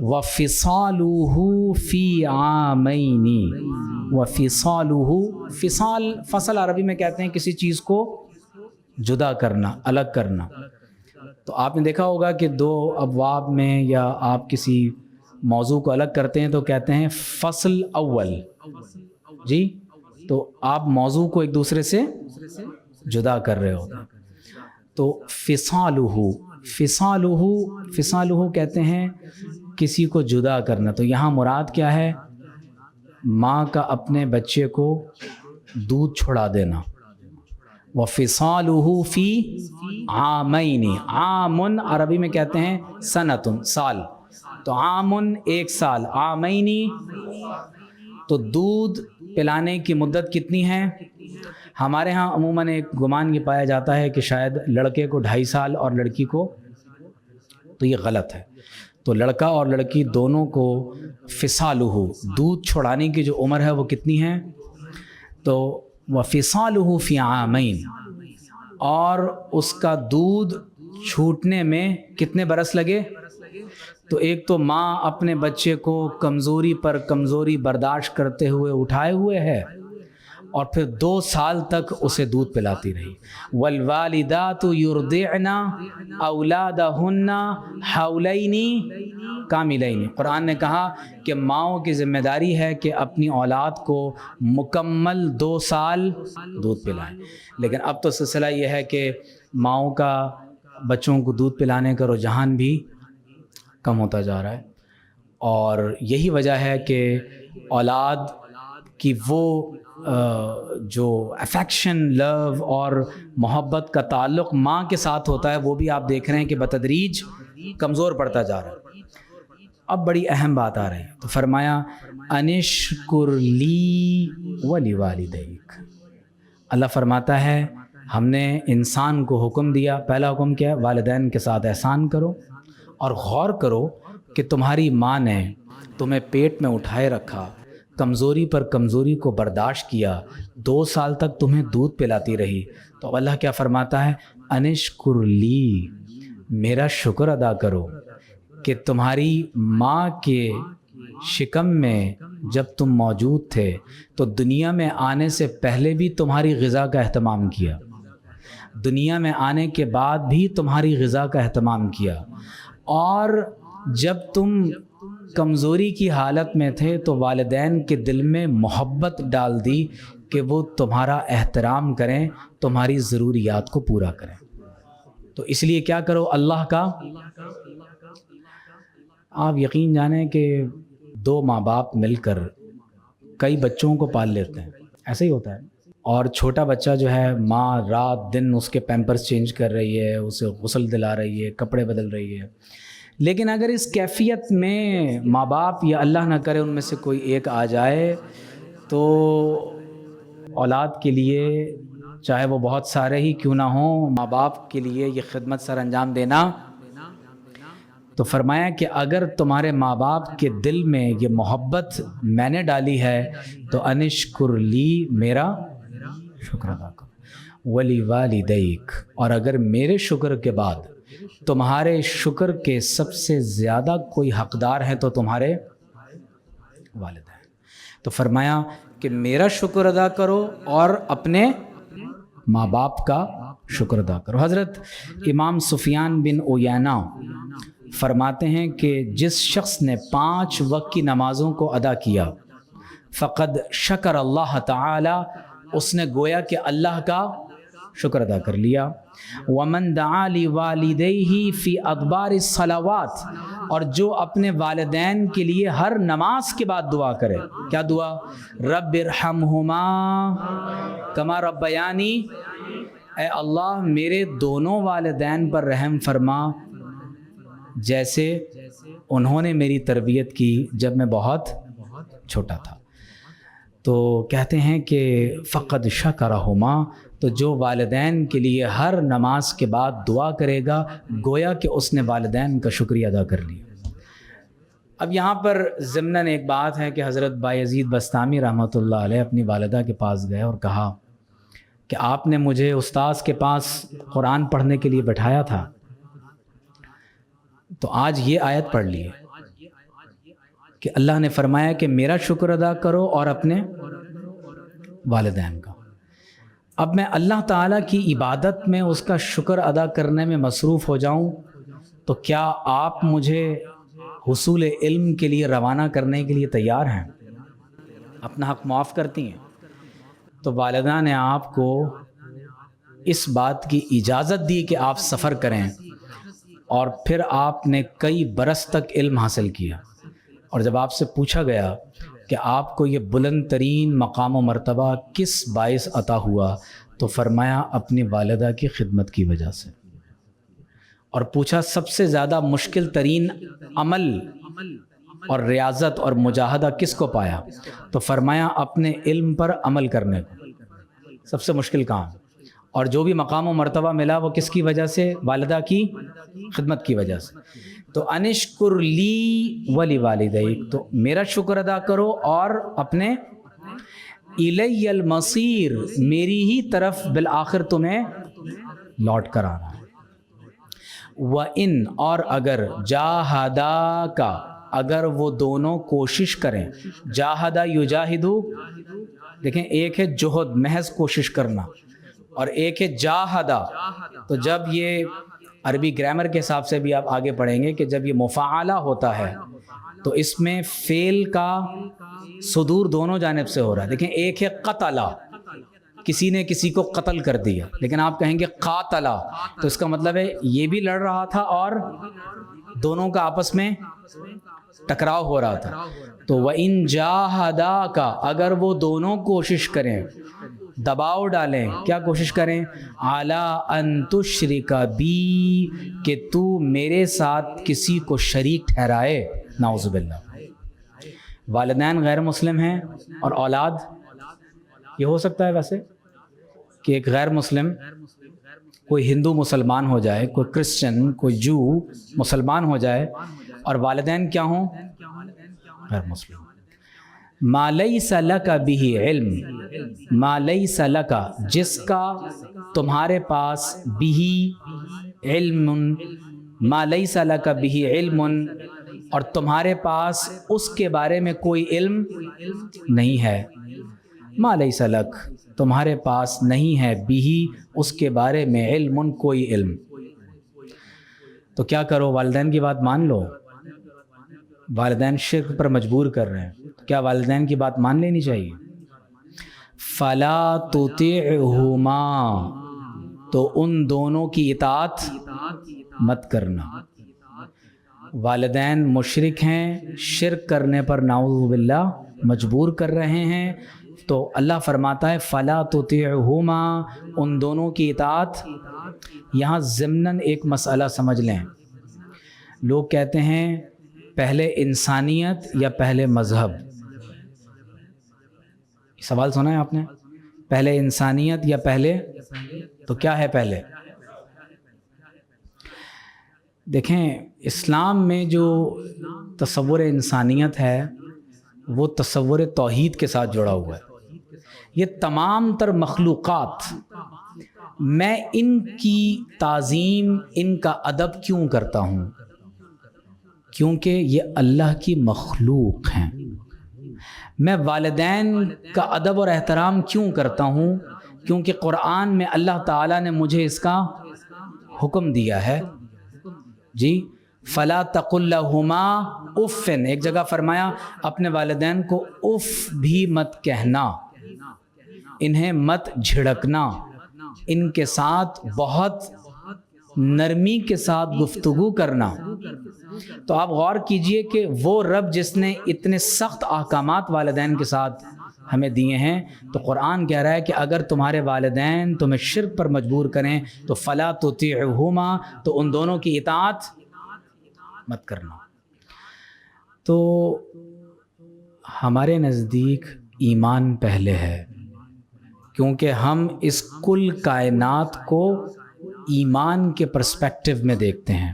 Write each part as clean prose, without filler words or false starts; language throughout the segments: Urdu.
وفصالہ فی عامین، وفصالہ، فصال فصل عربی میں کہتے ہیں کسی چیز کو جدا کرنا، الگ کرنا. تو آپ نے دیکھا ہوگا کہ دو ابواب میں یا آپ کسی موضوع کو الگ کرتے ہیں تو کہتے ہیں فصل اول، جی، تو آپ موضوع کو ایک دوسرے سے جدا کر رہے ہوتے ہیں. تو فصالہ، فصالہ، فصالہ کہتے ہیں کسی کو جدا کرنا. تو یہاں مراد کیا ہے؟ ماں کا اپنے بچے کو دودھ چھڑا دینا. وفصالہ فی عامین، عامن عربی میں کہتے ہیں سنتن، سال. تو عامن ایک سال، عامینی تو دودھ پلانے کی مدت کتنی ہے؟ ہمارے ہاں عموماً ایک گمان یہ پایا جاتا ہے کہ شاید لڑکے کو 2.5 سال اور لڑکی کو، تو یہ غلط ہے. تو لڑکا اور لڑکی دونوں کو فصالہ، دودھ چھڑانے کی جو عمر ہے وہ کتنی ہے؟ تو وفصالہ فی عامین، اور اس کا دودھ چھوٹنے میں کتنے برس لگے؟ تو ایک تو ماں اپنے بچے کو کمزوری پر کمزوری برداشت کرتے ہوئے اٹھائے ہوئے ہے، اور پھر 2 سال تک اسے دودھ پلاتی رہی. والوالدات یرضعن اولادہن حولین کاملین. قرآن نے کہا کہ ماؤں کی ذمہ داری ہے کہ اپنی اولاد کو مکمل 2 سال دودھ پلائیں. لیکن اب تو سلسلہ یہ ہے کہ ماؤں کا بچوں کو دودھ پلانے کا رجحان بھی کم ہوتا جا رہا ہے، اور یہی وجہ ہے کہ اولاد کی وہ جو افیکشن، لو اور محبت کا تعلق ماں کے ساتھ ہوتا ہے وہ بھی آپ دیکھ رہے ہیں کہ بتدریج کمزور پڑتا جا رہا ہے. اب بڑی اہم بات آ رہی ہے. تو فرمایا انشکر لی ولوالدیک. اللہ فرماتا ہے ہم نے انسان کو حکم دیا، پہلا حکم کیا ہے؟ والدین کے ساتھ احسان کرو، اور غور کرو کہ تمہاری ماں نے تمہیں پیٹ میں اٹھائے رکھا، کمزوری پر کمزوری کو برداشت کیا، 2 سال تک تمہیں دودھ پلاتی رہی. تو اللہ کیا فرماتا ہے؟ انشکر لی، میرا شکر ادا کرو کہ تمہاری ماں کے شکم میں جب تم موجود تھے تو دنیا میں آنے سے پہلے بھی تمہاری غذا کا اہتمام کیا، دنیا میں آنے کے بعد بھی تمہاری غذا کا اہتمام کیا، اور جب تم کمزوری کی حالت میں تھے تو والدین کے دل میں محبت ڈال دی کہ وہ تمہارا احترام کریں، تمہاری ضروریات کو پورا کریں. تو اس لیے کیا کرو؟ اللہ کا. آپ یقین جانیں کہ 2 ماں باپ مل کر کئی بچوں کو پال لیتے ہیں، ایسا ہی ہوتا ہے. اور چھوٹا بچہ جو ہے ماں رات دن اس کے پیمپرز چینج کر رہی ہے، اسے غسل دلا رہی ہے، کپڑے بدل رہی ہے. لیکن اگر اس کیفیت میں ماں باپ یا اللہ نہ کرے ان میں سے کوئی ایک آ جائے تو اولاد کے لیے، چاہے وہ بہت سارے ہی کیوں نہ ہوں، ماں باپ کے لیے یہ خدمت سر انجام دینا. تو فرمایا کہ اگر تمہارے ماں باپ کے دل میں یہ محبت میں نے ڈالی ہے تو انشکر لی، میرا شکر ادا کرو، ولی والدیک، اور اگر میرے شکر کے بعد تمہارے شکر کے سب سے زیادہ کوئی حقدار ہے تو تمہارے والدین. تو فرمایا کہ میرا شکر ادا کرو اور اپنے ماں باپ کا شکر ادا کرو. حضرت امام سفیان بن عیینہ فرماتے ہیں کہ جس شخص نے 5 وقت کی نمازوں کو ادا کیا فقد شکر اللہ تعالی، اس نے گویا کہ اللہ کا شکر ادا کر لیا. ومن دعا لوالدیہ فی ادبار الصلوات، اور جو اپنے والدین کے لیے ہر نماز کے بعد دعا کرے. کیا دعا؟ رب ارحمہما کما ربیانی، اے اللہ میرے دونوں والدین پر رحم فرما جیسے انہوں نے میری تربیت کی جب میں بہت چھوٹا تھا. تو کہتے ہیں کہ فقد شکرہما، تو جو والدین کے لیے ہر نماز کے بعد دعا کرے گا گویا کہ اس نے والدین کا شکریہ ادا کر لیا. اب یہاں پر ضمناً ایک بات ہے کہ حضرت بایزید بستامی رحمۃ اللہ علیہ اپنی والدہ کے پاس گئے اور کہا کہ آپ نے مجھے استاذ کے پاس قرآن پڑھنے کے لیے بٹھایا تھا، تو آج یہ آیت پڑھ لی ہے کہ اللہ نے فرمایا کہ میرا شکر ادا کرو اور اپنے والدین کا۔ اب میں اللہ تعالیٰ کی عبادت میں اس کا شکر ادا کرنے میں مصروف ہو جاؤں تو کیا آپ مجھے حصول علم کے لیے روانہ کرنے کے لیے تیار ہیں؟ اپنا حق معاف کرتی ہیں؟ تو والدہ نے آپ کو اس بات کی اجازت دی کہ آپ سفر کریں، اور پھر آپ نے کئی برس تک علم حاصل کیا، اور جب آپ سے پوچھا گیا کہ آپ کو یہ بلند ترین مقام و مرتبہ کس باعث عطا ہوا، تو فرمایا اپنی والدہ کی خدمت کی وجہ سے۔ اور پوچھا سب سے زیادہ مشکل ترین عمل اور ریاضت اور مجاہدہ کس کو پایا، تو فرمایا اپنے علم پر عمل کرنے کو، سب سے مشکل کام۔ اور جو بھی مقام و مرتبہ ملا وہ کس کی وجہ سے؟ والدہ کی خدمت کی وجہ سے۔ تو انشکر لی ولی والدیک، تو میرا شکر ادا کرو اور اپنے الی المصیر، میری ہی طرف بالآخر تمہیں لوٹ کر آنا ہے۔ وَإِن، اور اگر جاہداک، اگر وہ دونوں کوشش کریں، جاہدہ یجاہدو، دیکھیں ایک ہے جہد محض کوشش کرنا، اور ایک ہے جاہدہ۔ تو جب یہ عربی گرامر کے حساب سے بھی آپ آگے پڑھیں گے کہ جب یہ مفاعلہ ہوتا ہے تو اس میں فعل کا صدور دونوں جانب سے ہو رہا ہے۔ دیکھیں ایک ہے قتلہ، کسی نے کسی کو قتل کر دیا، لیکن آپ کہیں گے قاتلہ، تو اس کا مطلب ہے یہ بھی لڑ رہا تھا اور دونوں کا آپس میں ٹکراؤ ہو رہا تھا۔ تو وَإِن جَاهَدَاكَ، اگر وہ دونوں کوشش کریں، دباؤ ڈالیں، کیا کوشش کریں؟ عَلَىٰ أَن تُشْرِكَ بِي، کہ تو میرے ساتھ کسی کو شریک ٹھہرائے، نعوذ باللہ۔ والدین غیر مسلم ہیں اور اولاد، یہ ہو سکتا ہے ویسے کہ ایک غیر مسلم، کوئی ہندو مسلمان ہو جائے، کوئی کرسچن، کوئی جو مسلمان ہو جائے، اور والدین کیا ہوں؟ غیر مسلم۔ ما لیس لک بہ علم، ما لیس لک، جس کا تمہارے پاس بہ علم، ما لیس لک بہ علم، اور تمہارے پاس اس کے بارے میں کوئی علم نہیں ہے۔ ما لیس لک، تمہارے پاس نہیں ہے، بہ، اس کے بارے میں، علم، کوئی علم۔ تو کیا کرو؟ والدین کی بات مان لو۔ والدین شرک پر مجبور کر رہے ہیں، کیا والدین کی بات مان لینی چاہیے؟ فلا تطعہما، تو ان دونوں کی اطاعت مت کرنا۔ والدین مشرک ہیں، شرک کرنے پر نعوذ باللہ مجبور کر رہے ہیں، تو اللہ فرماتا ہے فلا تطعہما، ان دونوں کی اطاعت۔ یہاں ضمناً ایک مسئلہ سمجھ لیں، لوگ کہتے ہیں پہلے انسانیت یا پہلے مذہب؟ سوال سنا ہے آپ نے؟ پہلے انسانیت یا پہلے؟ تو کیا ہے پہلے؟ دیکھیں اسلام میں جو تصور انسانیت ہے وہ تصور توحید کے ساتھ جڑا ہوا ہے۔ یہ تمام تر مخلوقات، میں ان کی تعظیم، ان کا ادب کیوں کرتا ہوں؟ کیونکہ یہ اللہ کی مخلوق ہیں۔ میں والدین کا ادب اور احترام کیوں کرتا ہوں؟ کیونکہ قرآن میں اللہ تعالیٰ نے مجھے اس کا حکم دیا ہے۔ جی، فلا تقل لہما اف، ایک جگہ فرمایا اپنے والدین کو اف بھی مت کہنا، انہیں مت جھڑکنا، ان کے ساتھ بہت نرمی کے ساتھ گفتگو کرنا۔ تو آپ غور کیجئے کہ وہ رب جس نے اتنے سخت احکامات والدین کے ساتھ ہمیں دیے ہیں، تو قرآن کہہ رہا ہے کہ اگر تمہارے والدین تمہیں شرک پر مجبور کریں تو فلا تطیعہما، تو ان دونوں کی اطاعت مت کرنا۔ تو ہمارے نزدیک ایمان پہلے ہے، کیونکہ ہم اس کل کائنات کو ایمان کے پرسپیکٹیو میں دیکھتے ہیں،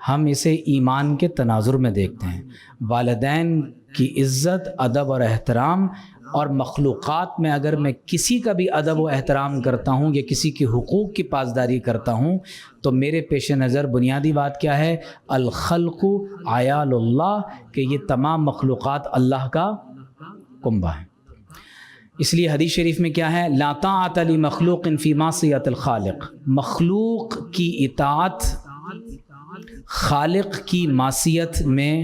ہم اسے ایمان کے تناظر میں دیکھتے ہیں۔ والدین کی عزت، ادب اور احترام اور مخلوقات میں اگر میں کسی کا بھی ادب و احترام کرتا ہوں یا کسی کے حقوق کی پاسداری کرتا ہوں تو میرے پیش نظر بنیادی بات کیا ہے؟ الخلق عیال اللہ، کہ یہ تمام مخلوقات اللہ کا کنبہ ہیں۔ اس لیے حدیث شریف میں کیا ہے؟ لا طاعۃ لمخلوق فی معصیۃ الخالق، مخلوق کی اطاعت خالق کی معصیت میں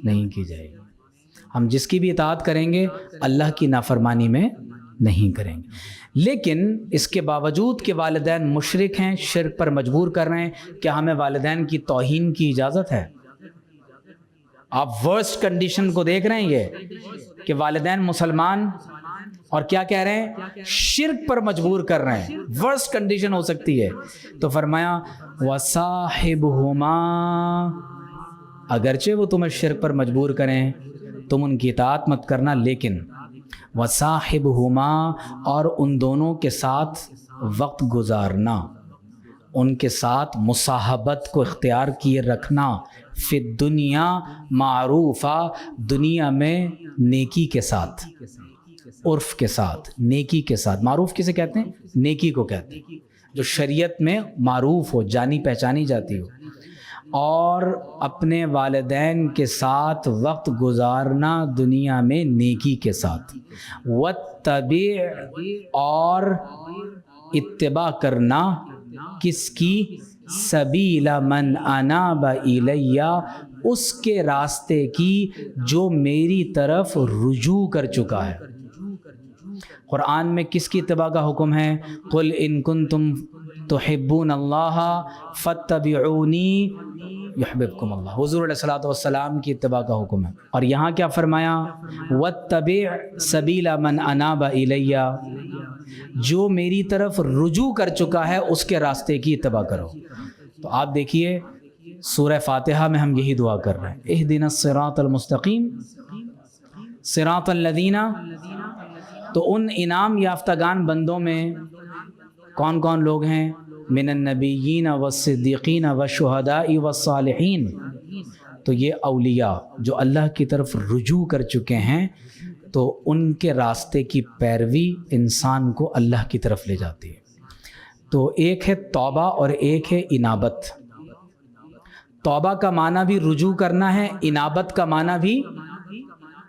نہیں کی جائے گی۔ ہم جس کی بھی اطاعت کریں گے اللہ کی نافرمانی میں نہیں کریں گے۔ لیکن اس کے باوجود کہ والدین مشرک ہیں، شرک پر مجبور کر رہے ہیں، کیا ہمیں والدین کی توہین کی اجازت ہے؟ آپ ورسٹ کنڈیشن کو دیکھ رہے ہیں یہ کہ والدین مسلمان اور کیا کہہ رہے ہیں؟ شرک پر مجبور کر رہے ہیں۔ ورسٹ کنڈیشن ہو سکتی ہے۔ تو فرمایا وَصَاحِبْهُمَا، اگرچہ وہ تمہیں شرک پر مجبور کریں تم ان کی اطاعت مت کرنا، لیکن وَصَاحِبْهُمَا، اور ان دونوں کے ساتھ وقت گزارنا، ان کے ساتھ مصاحبت کو اختیار کیے رکھنا، فی الدنیا معروفہ، دنیا میں نیکی کے ساتھ، عرف کے ساتھ، نیکی کے ساتھ۔ معروف کسے کہتے ہیں؟ نیکی کو کہتے ہیں، جو شریعت میں معروف ہو، جانی پہچانی جاتی ہو۔ اور اپنے والدین کے ساتھ وقت گزارنا دنیا میں نیکی کے ساتھ۔ وَاتَّبِعْ، اور اتباع کرنا کس کی؟ سبیل من اناب الیہ، اس کے راستے کی جو میری طرف رجوع کر چکا ہے۔ قرآن میں کس کی اتباع کا حکم ہے؟ قل ان کنتم تحبون اللہ فاتبعونی یحببکم اللہ، حضور علیہ الصلوۃ والسلام کی اتباع کا حکم ہے۔ اور یہاں کیا فرمایا؟ واتبع سبیل من اناب الیہ، جو میری طرف رجوع کر چکا ہے اس کے راستے کی اتباع کرو۔ تو آپ دیکھیے سورہ فاتحہ میں ہم یہی دعا کر رہے ہیں، اہدنا الصراط المستقیم صراط الذین، تو ان انعام یافتگان بندوں میں کون کون لوگ ہیں؟ من النبیین والصدیقین والشہداء والصالحین، تو یہ اولیاء جو اللہ کی طرف رجوع کر چکے ہیں، تو ان کے راستے کی پیروی انسان کو اللہ کی طرف لے جاتی ہے۔ تو ایک ہے توبہ اور ایک ہے انابت۔ توبہ کا معنی بھی رجوع کرنا ہے، انابت کا معنی بھی،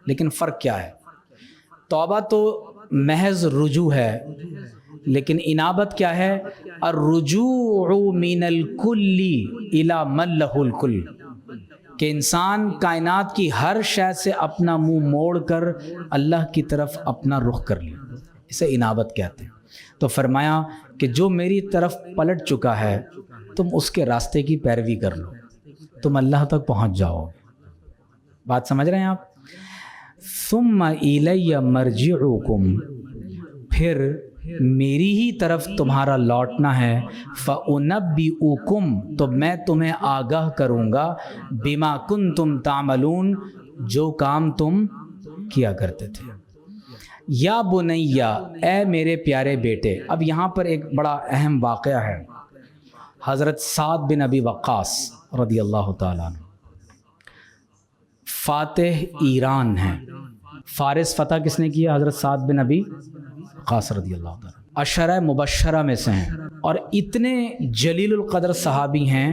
لیکن فرق کیا ہے؟ توبہ تو محض رجوع ہے، لیکن انابت کیا ہے؟ الرجوع من الکل الی من لہ الکل، کہ انسان کائنات کی ہر شے سے اپنا منہ موڑ کر اللہ کی طرف اپنا رخ کر لے، اسے انابت کہتے ہیں۔ تو فرمایا کہ جو میری طرف پلٹ چکا ہے تم اس کے راستے کی پیروی کر لو، تم اللہ تک پہنچ جاؤ گے۔ بات سمجھ رہے ہیں آپ؟ ثم الی مرجعکم، پھر میری ہی طرف تمہارا لوٹنا ہے، فَأُنَبِّئُكُمْ، تو میں تمہیں آگاہ کروں گا، بِمَا كُنْتُمْ تَعْمَلُونَ، جو کام تم کیا کرتے تھے۔ یا بنیہ، اے میرے پیارے بیٹے۔ اب یہاں پر ایک بڑا اہم واقعہ ہے۔ حضرت سعد بن ابی وقاص رضی اللہ تعالیٰ عنہ فاتح ایران ہیں۔ فارس فتح کس نے کیا؟ حضرت سعد بن ابی وقاص رضی اللہ تعالیٰ، عشرہ مبشرہ میں سے ہیں، اور اتنے جلیل القدر صحابی ہیں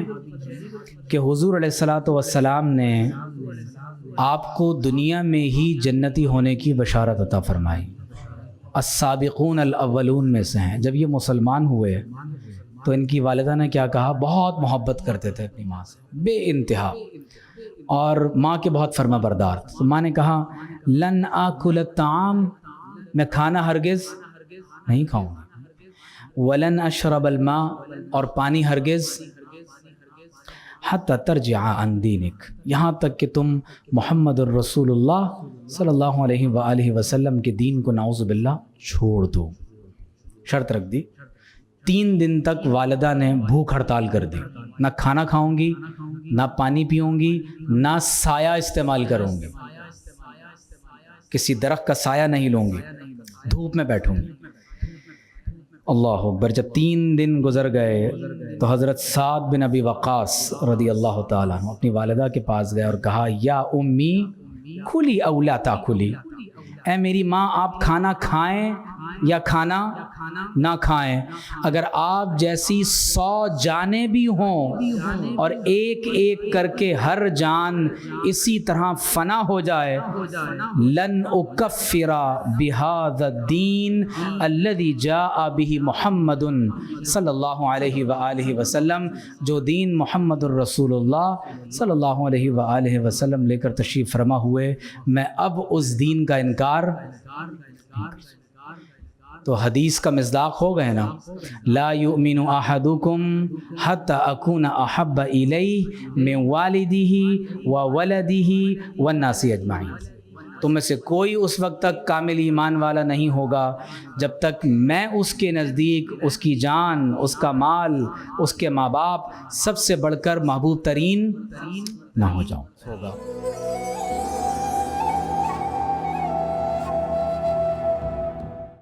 کہ حضور علیہ الصلوۃ والسلام نے آپ کو دنیا میں ہی جنتی ہونے کی بشارت عطا فرمائی۔ السابقون الاولون میں سے ہیں۔ جب یہ مسلمان ہوئے تو ان کی والدہ نے کیا کہا؟ بہت محبت کرتے تھے اپنی ماں سے بے انتہا، اور ماں کے بہت فرما بردار۔ تو ماں نے کہا لن آکل الطعام، میں کھانا ہرگز نہیں کھاؤں گا، ولن اشرب الماء، اور پانی ہرگز، حتی ترجع عن دینک، یہاں تک کہ تم محمد الرسول اللہ صلی اللہ علیہ وآلہ وسلم کے دین کو نعوذ باللہ چھوڑ دو۔ شرط رکھ دی۔ 3 دن تک والدہ نے بھوک ہڑتال کر دی، نہ کھانا کھاؤں گی، نہ پانی پیوں گی، نہ سایہ استعمال کروں گی، کسی درخت کا سایہ نہیں لوں گی، دھوپ میں بیٹھوں گی۔ اللہ اکبر۔ جب 3 دن گزر گئے تو حضرت سعد بن ابی وقاص رضی اللہ تعالیٰ عنہ اپنی والدہ کے پاس گئے اور کہا یا امی کھلی او لا تاکلی، اے میری ماں آپ کھانا کھائیں یا کھانا نہ کھائیں، اگر آپ جیسی 100 جانیں بھی ہوں اور ایک ایک کر کے ہر جان اسی طرح فنا ہو جائے، لن اکفر بہذا الدین الذی جاء بہ محمد صلی اللہ علیہ وآلہ وسلم، جو دین محمد الرسول اللہ صلی اللہ علیہ وآلہ وسلم لے کر تشریف فرما ہوئے، میں اب اس دین کا انکار نہیں کر سکتا۔ تو حدیث کا مصداق ہو گئے نا، لا یؤمن احدکم حتی اکون احب الیہ من والدہ وولدہ والناس اجمعین، تم میں سے کوئی اس وقت تک کامل ایمان والا نہیں ہوگا جب تک میں اس کے نزدیک اس کی جان، اس کا مال، اس کے ماں باپ سب سے بڑھ کر محبوب ترین نہ ہو جاؤں۔